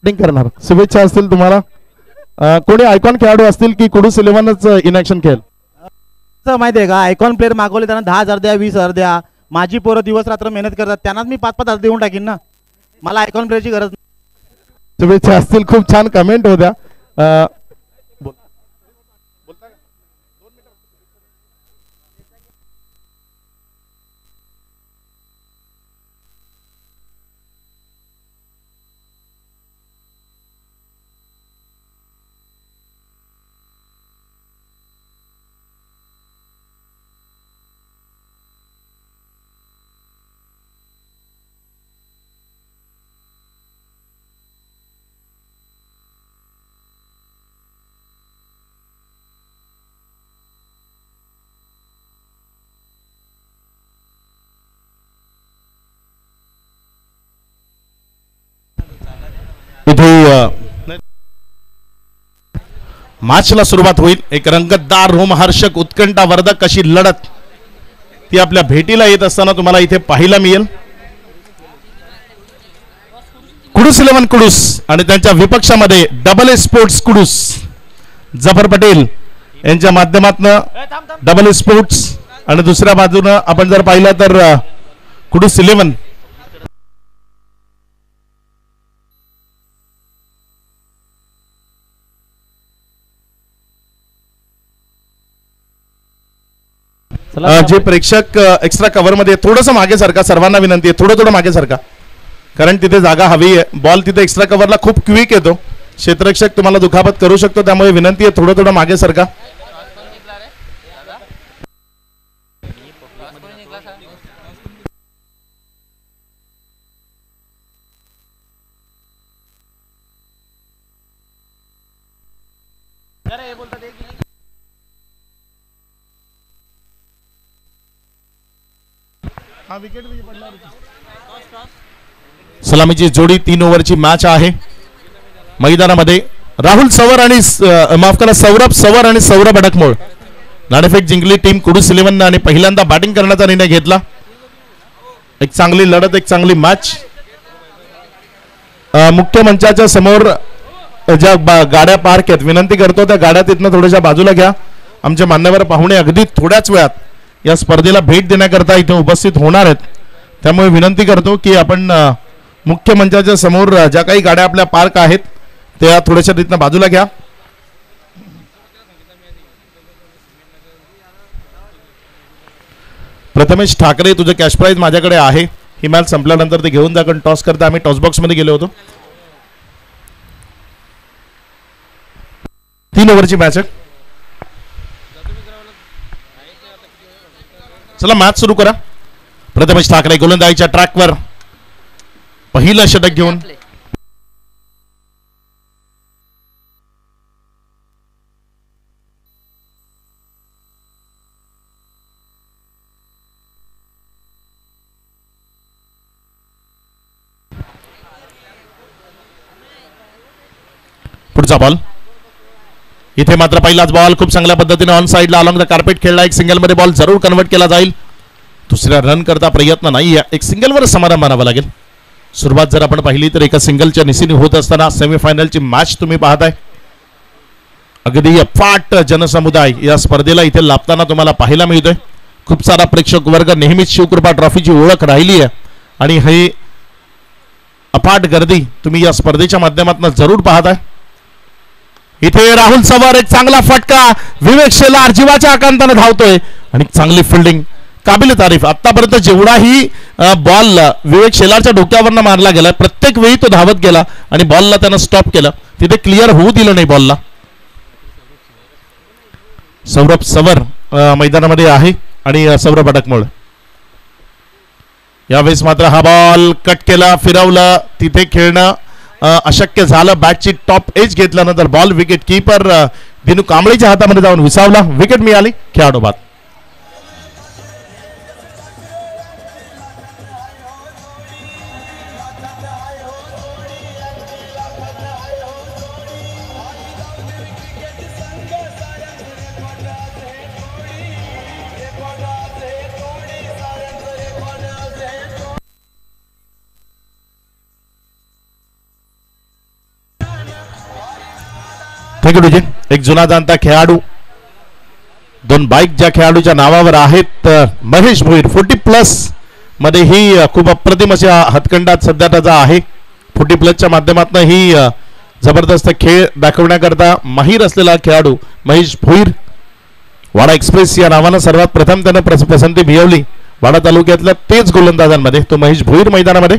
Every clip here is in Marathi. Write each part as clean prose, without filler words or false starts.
करणार. शुभेच्छा असतील तुम्हाला. कोणी आयकॉन खेळाडू असतील की कुडूस 11च इनॅक्शन खेळ? माहिती आहे का, आयकॉन प्लेअर मागवले त्यांना 10,000 द्या, 20,000 द्या. माझी पोरं दिवस रात्र मेहनत करतात, त्यांनाच मी 5,000 देऊन टाकीन ना. मला आयकॉन प्लेअरची गरज नाही. शुभेच्छा असतील. खूप छान कमेंट होत्या. मॅचला सुरुवात होईल. एक रंगतदार रोमहर्षक उत्कंठावर्धक अशी लढत ती आपल्या भेटीला येत असताना तुम्हाला इथे पाहायला मिळेल. कुडूस 11 कुडूस आणि त्यांच्या विपक्षामध्ये double A sports Kudus Zafar Patel यांच्या माध्यमातून डबल ए स्पोर्ट्स आणि दुसऱ्या बाजूने आपण जर पाहिलं तर कुडूस 11 जे प्रेक्षक एक्स्ट्रा कव्हर मध्ये थोडंसं मागे सारखा, सर्वांना विनंती आहे थोडं मागे सारखा, कारण तिथे जागा हवी आहे. बॉल तिथे एक्स्ट्रा कव्हरला खूप क्विक येतो, क्षेत्ररक्षक तुम्हाला दुखापत करू शकतो, त्यामुळे विनंती आहे थोडं मागे सारखा. सलामीची जोडी 3 ओव्हरची मॅच आहे. मैदानामध्ये राहुल सवर आणि माफ करा सौरभ सवर आणि सौरभ अडकमोळ नाणेफेक जिंकली टीम कुडूस 11 आणि पहिल्यांदा बॅटिंग करण्याचा निर्णय घेतला. एक चांगली लढत, एक चांगली मॅच. मुख्य मंचाच्या समोर ज्या गाड्या पार्क आहेत, विनंती करतो त्या गाड्या तिथनं थोड्याशा बाजूला घ्या. आमचे मान्यवर पाहुणे अगदी थोड्याच वेळात या स्पर्धेला भेट देण्याकरता इथे उपस्थित होणार आहेत, त्यामुळे विनंती करतो की आपण मुख्य मंचाच्या समोर ज्या काही गाड्या आपल्या पार्क आहेत त्या थोड्याशा तिथनं बाजूला घ्या. प्रथमेश ठाकरे, तुझं कॅश प्राइज माझ्याकडे आहे. ही मॅच संपल्यानंतर ते घेऊन जा, कारण टॉस करता आम्ही टॉस बॉक्स मध्ये गेलो होतो. 3 ओव्हरची मॅच आहे. चला मॅच सुरू करा. प्रथमेश ठाकरे गोलंदाजीच्या ट्रॅकवर पहिलं षटक घेऊन पुढचा बॉल. इथे मात्र पहिलाच बॉल खूप चांगल्या पद्धतीने ऑन साइडला अलॉंग द कार्पेट खेळला. एक सिंगल मध्ये बॉल जरूर कन्वर्ट केला जाईल. दुसऱ्या रन करता प्रयत्न नाही, एक सिंगलवर समाधान मानावं लागेल. सुरुवात जर आपण पाहिली तर एका सिंगलच्या निसीने होत असताना सेमीफायनलची मॅच तुम्ही पाहताय. अगदी अफाट जनसमुदाय या स्पर्धेला इथे लाभताना तुम्हाला पाहायला मिळतोय. खूप सारा प्रेक्षक वर्ग, नेहमीच शिवकृपा ट्रॉफीची ओळख राहिली आहे आणि हे अफाट गर्दी तुम्ही या स्पर्धेच्या माध्यमातून जरूर पाहताय. इथे राहुल सवार, एक चांगला फटका. विवेक शेलार जीवाच्या आकांताने धावतोय आणि चांगली फिल्डिंग, काबिल तारीफ. आतापर्यंत जेवढाही बॉल विवेक शेलारच्या डोक्यावरनं मारला गेला, प्रत्येक वेळी तो धावत गेला आणि बॉलला त्यानं स्टॉप केलं, तिथे क्लिअर होऊ दिलं नाही बॉलला. सौरभ सवर मैदानामध्ये आहे आणि सौरभ अडकमोळ. यावेळेस मात्र हा बॉल कट केला, फिरवलं, तिथे खेळणं अशक्य झालं. बॅटची टॉप एज घेतल्यानंतर बॉल विकेट कीपर दिनू कांबळेच्या हातामध्ये जाऊन विसावला. विकेट मिळाली खेळाडू बाद. Thank you DJ. एक जुना जाणता खेळाडू, दोन बाईक ज्या खेळाडूच्या नावावर आहेत, महेश भोईर 40+ मध्ये ही खूप अप्रतिम अशा हातखंडात सध्या त्याचा आहे. 40+ माध्यमातून ही जबरदस्त खेळ दाखवण्याकरता माहीर असलेला खेळाडू महेश भोईर. वाडा एक्सप्रेस या नावानं सर्वात प्रथम त्यानं पसंती मिळवली वाडा तालुक्यातल्या तेच गोलंदाजांमध्ये तो महेश भोईर मैदानामध्ये.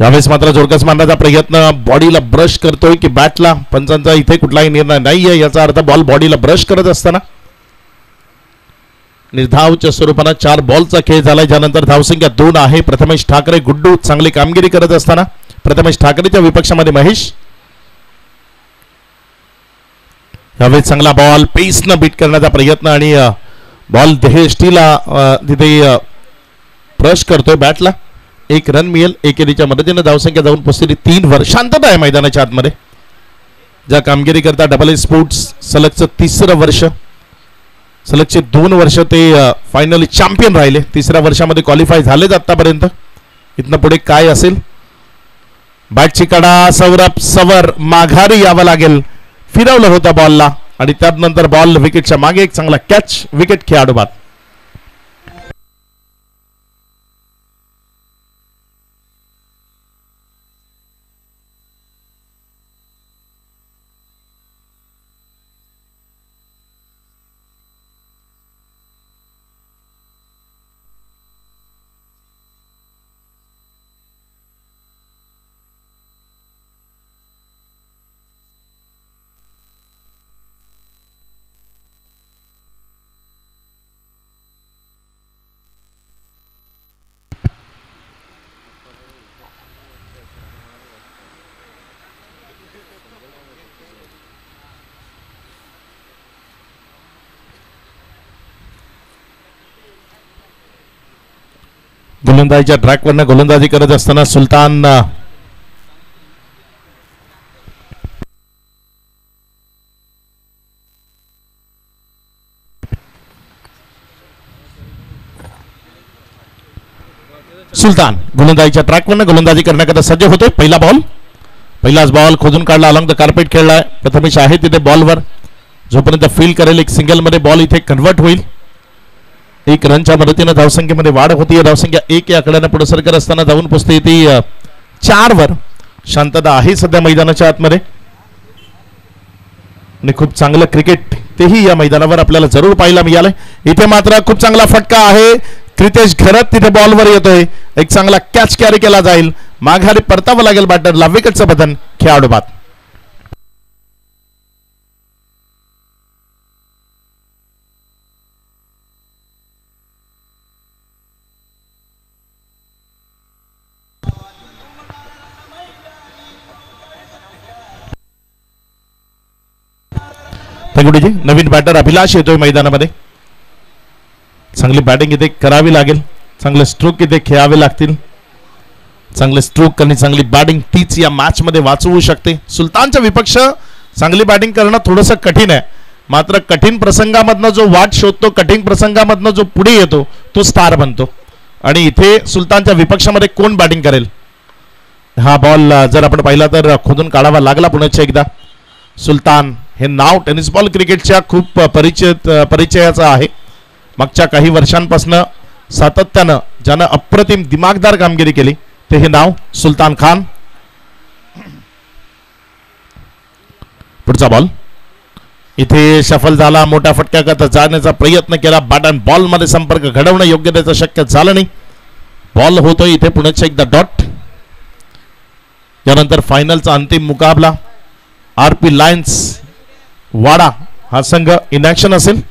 यावेळेस मात्र जोरकस मारण्याचा प्रयत्न, बॉडीला ब्रश करतोय की बॅटला, पंचांचा इथे कुठलाही निर्णय नाहीये. याचा अर्थ बॉल बॉडीला ब्रश करत असताना निर्धावच्या स्वरूपानं 4 बॉलचा खेळ झालाय, ज्यानंतर धावसंख्या 2 आहे. प्रथमेश ठाकरे गुड्डू चांगली कामगिरी करत असताना प्रथमेश ठाकरेच्या विपक्षामध्ये महेश. यावेळेस चांगला बॉल पेसनं बीट करण्याचा प्रयत्न आणि बॉल देहेष्टीला तिथे ब्रश करतोय बॅटला. 1 रन मिळेल. एकेरीच्या मदतीनं धावसंख्या जाऊन पोहोचलेली 3 वर्षांतता आहे मैदानाच्या आतमध्ये. ज्या कामगिरी करता डबल ए स्पोर्ट्स सलगचं 3रं वर्ष, सलगचे 2 वर्ष ते फायनली चॅम्पियन राहिले. 3ऱ्या वर्षामध्ये क्वालिफाय झालेच आतापर्यंत. इथनं पुढे काय असेल. बॅटची कडा, सौरभ सवर माघारी यावं लागेल. फिरवलं होतं बॉलला आणि त्यानंतर बॉल विकेटच्या मागे. एक चांगला कॅच, विकेट खेळाडू बाद. गोलंदाजीच्या ट्रॅकवरनं गोलंदाजी करत असताना सुलतान गोलंदाजीच्या ट्रॅकवरनं गोलंदाजी करण्याकरता सज्ज होतोय. पहिला बॉल, पहिलाच बॉल खोदून काढला, अलॉंग द कार्पेट खेळलाय. प्रथमेश आहे तिथे बॉलवर, जोपर्यंत फील्ड करेल 1 सिंगलमध्ये बॉल इथे कन्वर्ट होईल. 1 रनच्या मदतीनं धावसंख्येमध्ये वाढ होती. धावसंख्या 1 या आकड्याने पुढे सरकत असताना जाऊन पोहोचते ती 4 वर. शांतता आहे सध्या मैदानाच्या आतमध्ये आणि खूप चांगलं क्रिकेट तेही या मैदानावर आपल्याला जरूर पाहायला मिळालंय. इथे मात्र खूप चांगला फटका आहे. क्रितेश घरत तिथे बॉलवर येतोय. एक चांगला कॅच कॅरी केला जाईल. माघारी परतावं लागेल बॅटरला. विकेटचं बदन, खेळाडू बाद. नवीन बॅटर अभिलाष येतोय मैदानामध्ये. चांगली बॅटिंग इथे करावी लागेल. चांगले स्ट्रोक इथे खेळावे लागतील. चांगले स्ट्रोक आणि चांगली बॅटिंग तीच या मॅच मध्ये वाचवू शकते. सुलतानच्या विपक्ष चांगली बॅटिंग करणं थोडंसं कठीण आहे. मात्र कठीण प्रसंगामधनं जो वाट शोधतो, कठीण प्रसंगामधनं जो पुढे येतो तो स्टार बनतो. आणि इथे सुलतानच्या विपक्षामध्ये कोण बॅटिंग करेल. हा बॉल जर आपण पाहिला तर खोदून काढावा लागला पुन्हा एकदा. सुलतान हे नाव टेनिस बॉल क्रिकेटच्या खूप परिचयाचं आहे. मागच्या काही वर्षांपासून सातत्यानं ज्यानं अप्रतिम दिमागदार कामगिरी केली ते हे नाव सुलतान खान. पुढचा बॉल इथे सफल झाला. मोठ्या फटक्याकरता जाण्याचा प्रयत्न केला. बॅट अँड बॉल मध्ये संपर्क घडवणं योग्य त्याचं शक्य झालं नाही. बॉल होतोय इथे पुन्हा एकदा डॉट. यानंतर फायनलचा अंतिम मुकाबला RP लायन्स वाडा हा संघ इन ऍक्शन असेल.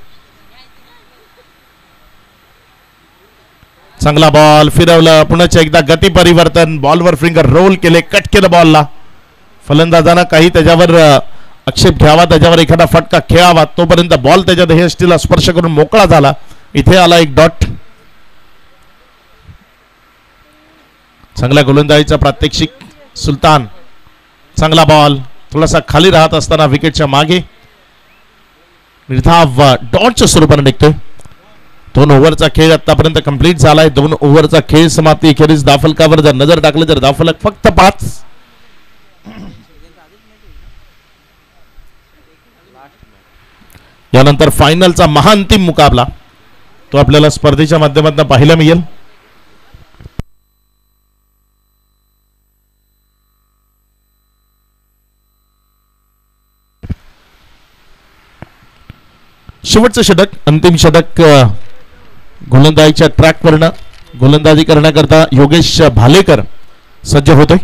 चांगला बॉल फिरवलं. पुन्हा एकदा गती परिवर्तन. बॉलवर फिंगर रोल केले. कट केलं बॉलला. फलंदाजांना काही त्याच्यावर आक्षेप घ्यावा, त्याच्यावर एखादा फटका खेळावा. तोपर्यंत बॉल त्याच्या देहष्टीला स्पर्श करून मोकळा झाला. इथे आला एक डॉट. चांगल्या गोलंदाजीचा प्रात्यक्षिक सुलतान. चांगला बॉल थोडासा खाली राहत असताना विकेटच्या मागे निर्धाव डॉटच्या स्वरूपाने निघतोय. 2 ओव्हरचा खेळ आतापर्यंत कंप्लीट झालाय. 2 ओव्हरचा खेळ समाप्ती अखेरीस धाफलकावर जर नजर टाकली तर धाफलक फक्त 5. यानंतर फायनलचा महाअंतिम मुकाबला तो आपल्याला स्पर्धेच्या माध्यमातून पाहायला मिळेल. शेवटचं षटक, अंतिम षटक गोलंदाजीच्या ट्रॅकवरनं गोलंदाजी करण्याकरता योगेश भालेकर सज्ज होतोय.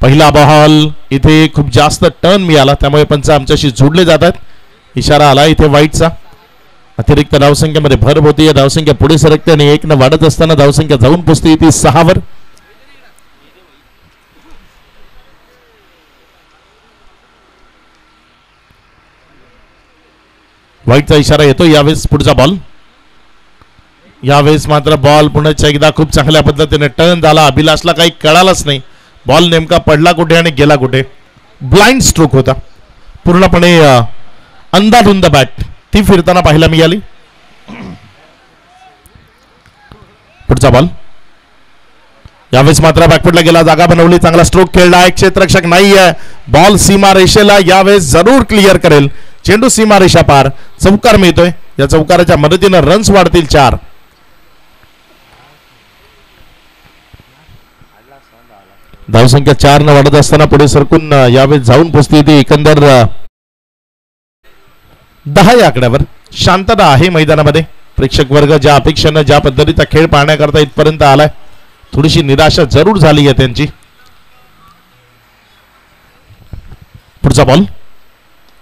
पहिला बॉल इथे खूप जास्त टर्न मिळाला, त्यामुळे पंच आमच्याशी जोडले जातात. इशारा आला इथे वाईटचा. अतिरिक्त धावसंख्येमध्ये भर होती. या धावसंख्या पुढे सरकते आणि 1 न वाढत असताना धावसंख्या जाऊन पोचते ती 6 वर. वाईटचा इशारा येतो. यावेळेस पुढचा बॉल. यावेळेस मात्र बॉल पुन्हा एकदा खूप चांगल्या पद्धतीने टर्न झाला. अभिलाषला काही कळालंच नाही बॉल नेमका पडला कुठे आणि गेला कुठे. ब्लाइंड स्ट्रोक होता, पूर्णपणे अंधाधुंद बॅट ती फिरताना पाहायला मिळाली. पुढचा बॉल. यावेळेस मात्र बॅकफुटला गेला, जागा बनवली, चांगला स्ट्रोक खेळला. एक क्षेत्ररक्षक नाहीये. बॉल सीमा रेषेला यावेळेस जरूर क्लिअर करेल. चेंडू सीमा रेषा पार. चौकार मिळतोय. या चौकाराच्या मदतीने रन्स वाढतील 4. धावसंख्या 4 न वाढत असताना पुढे सरकून यावेळेस जाऊन पोचते ती एकंदर 10 या आकड्यावर. शांतता आहे मैदानामध्ये. प्रेक्षक वर्ग ज्या अपेक्षेनं ज्या पद्धतीचा खेळ पाहण्याकरता इथपर्यंत आलाय, थोडीशी निराशा जरूर झाली आहे त्यांची. पुढचा बॉल.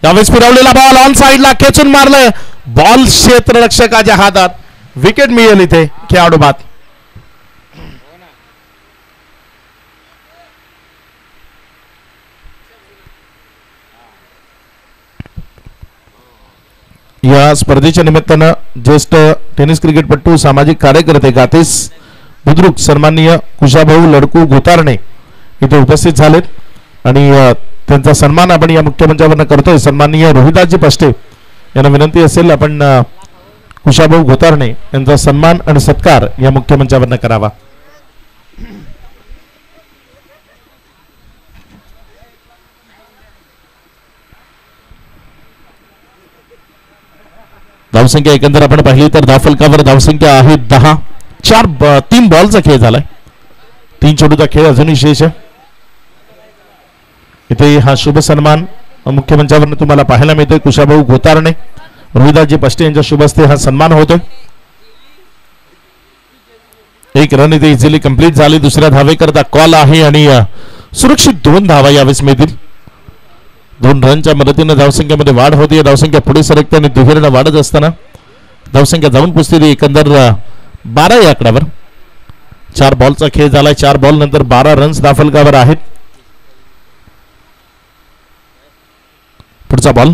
यावेळेस फिरवलेला बॉल ऑन साइडला खेचून मारलंय. बॉल क्षेत्ररक्षकाच्या हातात. विकेट मिळेल इथे खेळाडू बाद. या स्पर्धेच्या निमित्तानं ज्येष्ठ टेनिस क्रिकेटपटू, सामाजिक कार्यकर्ते गातेस बुद्रुक सन्माननीय कुशाभाऊ लडकू गोतारणे इथे उपस्थित झालेत आणि त्यांचा सन्मान आपण या मुख्यमंचावरनं करतोय. सन्माननीय रोहिदासजी पष्टे यांना विनंती असेल आपण कुशाभाऊ गोतारणे यांचा सन्मान आणि सत्कार या मुख्यमंचावरनं करावा. धावसंख्या एकंदर आपण पाहिली तर धावफलकावर धावसंख्या आहे 10. 3 बॉलचा खेळ झालाय. 3 चेंडूचा खेळ अजूनही शेष आहे. इथे हा शुभ सन्मान मुख्यमंचावरून तुम्हाला पाहायला मिळतोय. कुशाभाऊ गोतारणे, रोहिदासजी पष्टे यांच्या शुभ हस्ते हा सन्मान होतोय. 1 रन इथे इझिली कंप्लीट झाली. दुसऱ्या धावेकरता कॉल आहे आणि सुरक्षित 2 धावा यावेळेस मिळतील. 2 रनच्या मदतीने धावसंख्येमध्ये वाढ होती. धावसंख्या पुढे सरकते आणि दुहेरीनं वाढत असताना धावसंख्या जाऊन पोचते एकंदर 12 या आकड्यावर. 4 बॉलचा खेळ झालाय. 4 बॉल नंतर 12 रन्स धावफलकावर आहेत. पुढचा बॉल.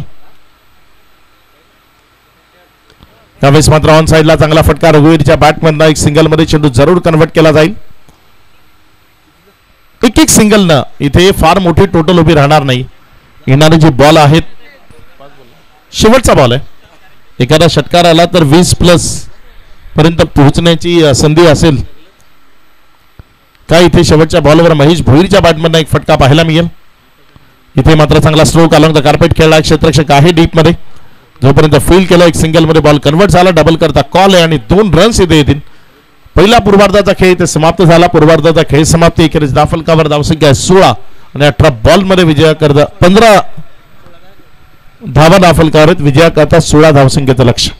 यावेळेस मात्र ऑन साइडला चांगला फटका. रघुवीरच्या बॅटमधला एक सिंगल मध्ये चेंडू जरूर कन्वर्ट केला जाईल. एक सिंगल न इथे फार मोठी टोटल उभी राहणार नाही. येणारे जे बॉल आहेत, शेवटचा बॉल आहे. एखादा षटकार आला तर 20+ पर्यंत पोहोचण्याची संधी असेल. काय इथे शेवटच्या बॉलवर महेश भोईरच्या बॅटमधनं एक फटका पाहायला मिळेल. इथे मात्र चांगला स्ट्रोक अलॉंग द कार्पेट खेळला. क्षेत्ररक्षक आहे डीप मध्ये. जोपर्यंत फील्ड केला, एक सिंगल मध्ये बॉल कन्वर्ट झाला. डबल करता कॉल आहे आणि 2 रन्स इथे येतील. पहिला पूर्वार्धाचा खेळ इथे समाप्त झाला. पूर्वार्धाचा खेळ समाप्ती. एखेरीस धावफलकावर धावसंख्या 16 आणि 18 बॉल मध्ये विजया करता 15 धावा धावफलकावर विजया करता 16 धावसंख्येचं लक्ष्य.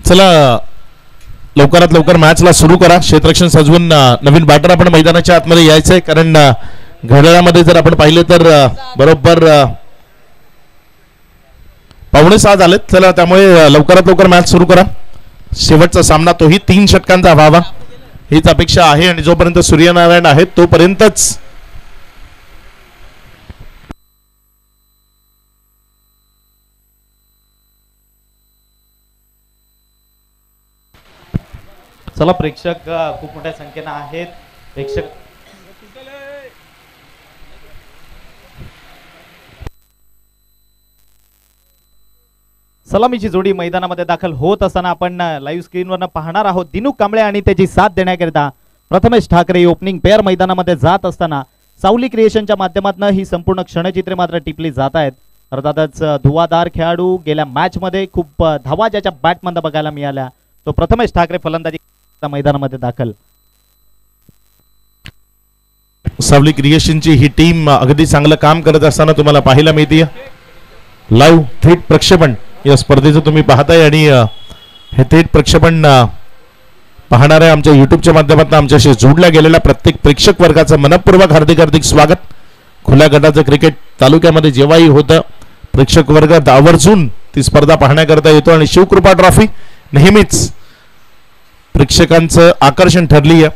चला लवकरात लवकर मॅचला सुरू करा. क्षेत्ररक्षण सजवून नवीन बॅटर आपण मैदानाच्या आतमध्ये यायचंय, कारण घड्याळामध्ये जर आपण पाहिले तर बरोबर 5:45 झालेत. चला, त्यामुळे लवकरात लवकर मॅच सुरू करा. शेवटचा सामना तोही 3 षटकांचा व्हावा हीच अपेक्षा आहे, आणि जोपर्यंत सूर्यनारायण आहेत तोपर्यंतच चला, प्रेक्षक खूप मोठ्या संख्येने आहेत. प्रेक्षक सलामीची जोडी मैदानामध्ये दाखल होत असताना आपण लाईव्ह स्क्रीनवरनं पाहणार आहोत. दिनू कांबळे आणि त्याची साथ देण्याकरिता प्रथमेश ठाकरे ओपनिंग पेअर मैदानामध्ये जात असताना सावली क्रिएशनच्या माध्यमातून ही संपूर्ण क्षणचित्रे मात्र टिपली जात आहेत. अर्थातच धुवाधार खेळाडू गेल्या मॅच मध्ये खूप धावा ज्याच्या बॅटमध्ये बघायला मिळाल्या तो प्रथमेश ठाकरे फलंदाजी मैदानामध्ये दाखल. सावली क्रिएशनची ही टीम अगदी चांगलं काम करत असताना तुम्हाला पाहायला मिळते. लाईव्ह थेट प्रक्षेपण या स्पर्धेचं तुम्ही पाहताय, आणि हे थेट प्रक्षेपण पाहणाऱ्या आमच्या युट्यूबच्या माध्यमातून आमच्याशी जोडल्या गेलेल्या प्रत्येक प्रेक्षक वर्गाचं मनपूर्वक हार्दिक हार्दिक स्वागत. खुल्या गटाचं क्रिकेट तालुक्यामध्ये जेव्हाही होतं प्रेक्षक वर्ग आवर्जून ती स्पर्धा पाहण्याकरता येतो, आणि शिवकृपा ट्रॉफी नेहमीच प्रेक्षकांचं आकर्षण ठरली आहे,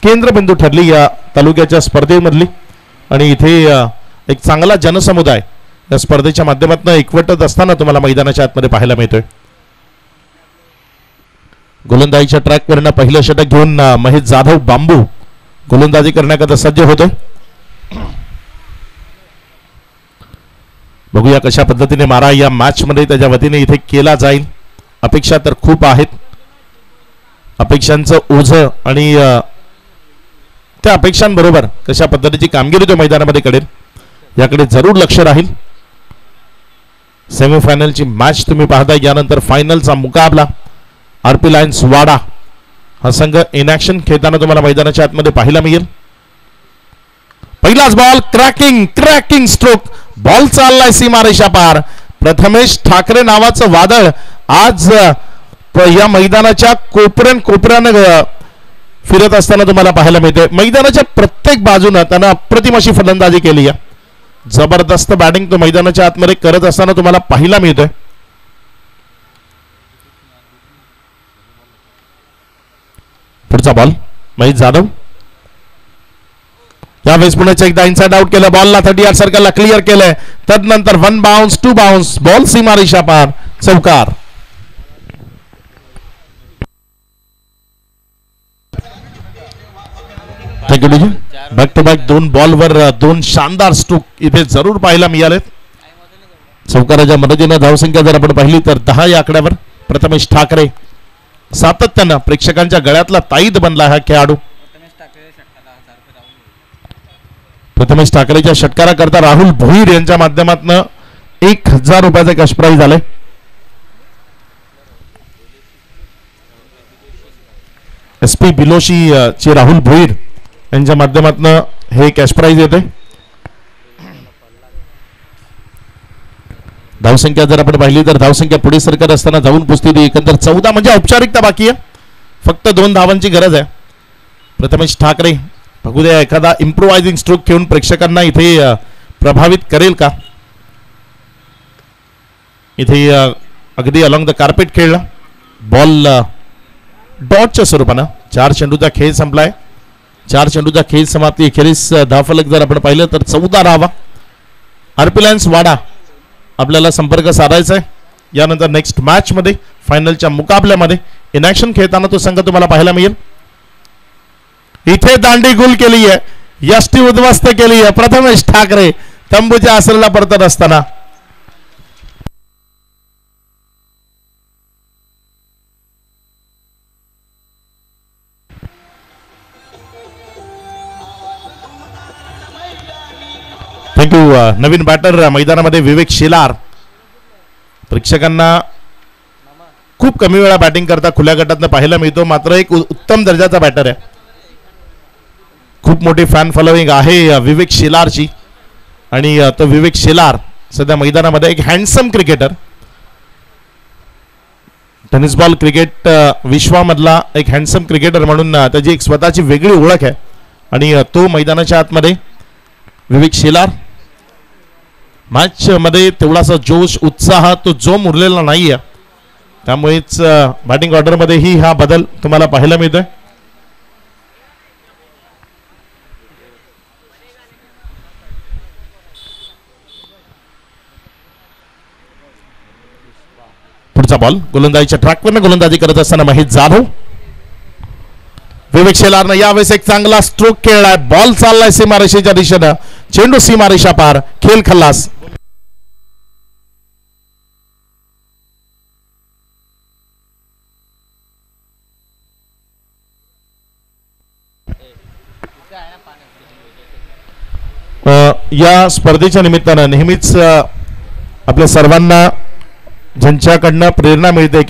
केंद्रबिंदू ठरली या तालुक्याच्या स्पर्धेमधली. आणि इथे एक चांगला जनसमुदाय या स्पर्धेच्या माध्यमातून एकवटत असताना तुम्हाला मैदानाच्या आतमध्ये पाहायला मिळतोय. गोलंदाजीच्या ट्रॅकवरनं पहिलं षटक घेऊन महेश जाधव बांबू गोलंदाजी करण्याकरता सज्ज होतोय. बघूया कशा पद्धतीने मारा या मॅच मध्ये त्याच्या वतीने इथे केला जाईल. अपेक्षा तर खूप आहेत, अपेक्षांचं ओझं आणि त्या अपेक्षांबरोबर कशा पद्धतीची कामगिरी तो मैदानामध्ये करेल याकडे जरूर लक्ष राहील. सेमीफायनलची मॅच तुम्ही पाहताय, यानंतर फायनलचा मुकाबला आरपी लायन्स वाडा हा संघ इन ऍक्शन खेळताना तुम्हाला मैदानाच्या आतमध्ये पाहायला मिळेल. पहिलाच बॉल, क्रॅकिंग स्ट्रोक, बॉल चाललाय सीमारेषा पार. प्रथमेश ठाकरे नावाचं वादळ आज या मैदानाच्या कोपऱ्यानं फिरत असताना तुम्हाला पाहायला मिळते. मैदानाच्या प्रत्येक बाजूनं त्यानं अप्रतिम अशी फलंदाजी केली आहे. जबरदस्त बॅटिंग तो मैदानाच्या आतमध्ये करत असताना तुम्हाला पाहायला मिळतोय. पुढचा बॉल महेश जाधव, यावेळेस पुण्याच्या एकदा इनसाइड आउट केलं. बॉलला 30 यार्ड सर्कलला क्लिअर केलंय. तदनंतर 1 बाउन्स 2 बाउन्स, बॉल सीमारेषा पार, चौकार. बॅक टू बॅक 2 बॉलवर 2 शानदार स्ट्रोक इथे जरूर पाहायला मिळालेत. चौकाराच्या मदतीनं धावसंख्या जर आपण पाहिली तर 10 या आकड्यावर प्रथमेश ठाकरे सातत्यानं प्रेक्षकांच्या गळ्यातला ताईत बनला हा खेळाडू. प्रथमेश ठाकरेच्या षटकाराकरता राहुल भोईर यांच्या माध्यमातून 1000 रुपयाचं कॅश प्राइज झालंय. SP बिलोशी चे राहुल भोईर यांच्या माध्यमातून हे कॅश प्राइज येते. धावसंख्या जर आपण पाहिली तर धावसंख्या पुढे सरकत असताना जाऊन पुस्ती एकंदर 14 म्हणजे औपचारिकता बाकी आहे. फक्त 2 धावांची गरज आहे. प्रथमेश ठाकरे बघू द्या एखादा इम्प्रोवायझिंग स्ट्रोक घेऊन प्रेक्षकांना इथे प्रभावित करेल का. इथे अगदी अलॉंग द कार्पेट खेळला. बॉल डॉटच्या स्वरूपानं 4 चेंडूचा खेळ संपलाय. 4 चेंडूचा खेळ समाप्ती. अखेरीस धावफलक जर आपण पाहिलं तर 14 धावा. आरपी लायन्स वाडा आपल्याला संपर्क साधायचा आहे. यानंतर नेक्स्ट मॅच मध्ये फायनलच्या मुकाबल्यामध्ये इन ऍक्शन खेळताना तो संघ तुम्हाला पाहायला मिळेल. इथे दांडी गुल केली आहे, यष्टी उद्ध्वस्त केली आहे प्रथमेश ठाकरे तंबूच्या आसराला परतत असताना. थँक्यू. नवीन बॅटर मैदानामध्ये विवेक शेलार प्रेक्षकांना खूप कमी वेळा बॅटिंग करता खुल्या गटातनं पाहायला मिळतो. मात्र एक उत्तम दर्जाचा बॅटर आहे. खूप मोठी फॅन फॉलोइंग आहे विवेक शेलारची. आणि तो विवेक शेलार सध्या मैदानामध्ये एक handsome cricketer. Tennis ball cricket विश्वामधला एक हँडसम क्रिकेटर म्हणून त्याची एक स्वतःची वेगळी ओळख आहे आणि तो मैदानाच्या आतमध्ये विवेक शेलार. मॅच मध्ये तेवढासा जोश उत्साह तो जोम उरलेला नाहीये, त्यामुळेच बॅटिंग ऑर्डर मध्येही हा बदल तुम्हाला पाहायला मिळतोय. पुढचा बॉल गोलंदाजीच्या ट्रॅकवरनं गोलंदाजी करत असताना महेश जाधव. विवेक शेलारनं यावेळेस एक चांगला स्ट्रोक खेळलाय. बॉल चाललाय सीमारेषेच्या दिशेनं. चेंडू सीमारेषा पार. खेळ खल्लास. या स्पर्धेच्या निमित्तानं नेहमीच आपल्या सर्वांना ज्यांच्याकडनं प्रेरणा मिळते